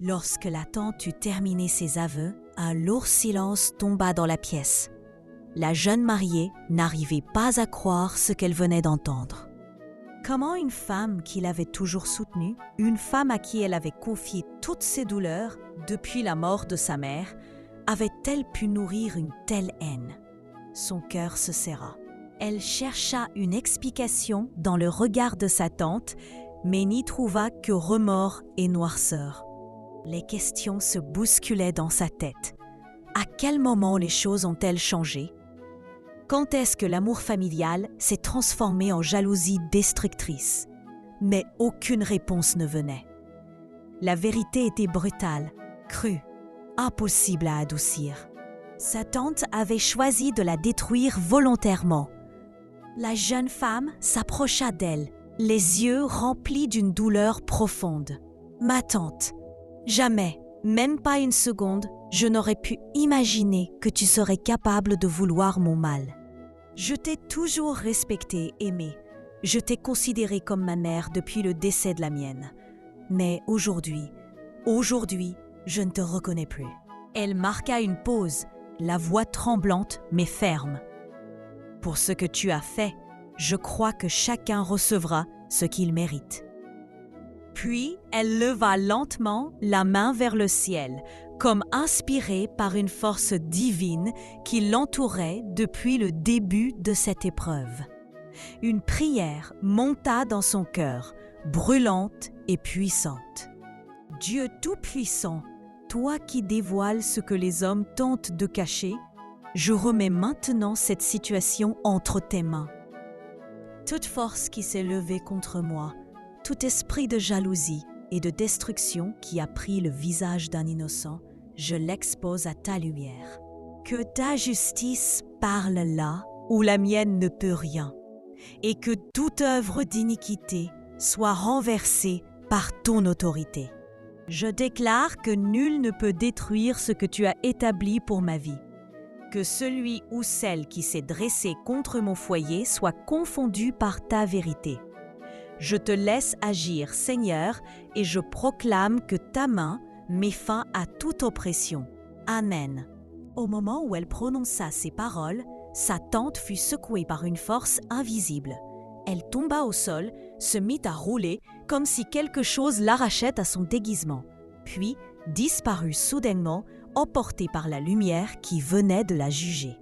Lorsque la tante eut terminé ses aveux, un lourd silence tomba dans la pièce. La jeune mariée n'arrivait pas à croire ce qu'elle venait d'entendre. Comment une femme qui l'avait toujours soutenue, une femme à qui elle avait confié toutes ses douleurs depuis la mort de sa mère, avait-elle pu nourrir une telle haine? Son cœur se serra. Elle chercha une explication dans le regard de sa tante, mais n'y trouva que remords et noirceur. Les questions se bousculaient dans sa tête. À quel moment les choses ont-elles changé? Quand est-ce que l'amour familial s'est transformé en jalousie destructrice? Mais aucune réponse ne venait. La vérité était brutale, crue, impossible à adoucir. Sa tante avait choisi de la détruire volontairement. La jeune femme s'approcha d'elle, les yeux remplis d'une douleur profonde. « Ma tante, jamais, même pas une seconde, je n'aurais pu imaginer que tu serais capable de vouloir mon mal. Je t'ai toujours respectée, aimée. Je t'ai considérée comme ma mère depuis le décès de la mienne. Mais aujourd'hui, je ne te reconnais plus. » Elle marqua une pause, la voix tremblante mais ferme. « Pour ce que tu as fait, je crois que chacun recevra ce qu'il mérite. » Puis, elle leva lentement la main vers le ciel, comme inspirée par une force divine qui l'entourait depuis le début de cette épreuve. Une prière monta dans son cœur, brûlante et puissante. « Dieu Tout-Puissant, toi qui dévoiles ce que les hommes tentent de cacher, je remets maintenant cette situation entre tes mains. Toute force qui s'est levée contre moi, tout esprit de jalousie et de destruction qui a pris le visage d'un innocent, je l'expose à ta lumière. Que ta justice parle là où la mienne ne peut rien, et que toute œuvre d'iniquité soit renversée par ton autorité. Je déclare que nul ne peut détruire ce que tu as établi pour ma vie. Que celui ou celle qui s'est dressé contre mon foyer soit confondu par ta vérité. Je te laisse agir, Seigneur, et je proclame que ta main met fin à toute oppression. Amen. » Au moment où elle prononça ces paroles, sa tante fut secouée par une force invisible. Elle tomba au sol, se mit à rouler comme si quelque chose l'arrachait à son déguisement, puis disparut soudainement, emportée par la lumière qui venait de la juger.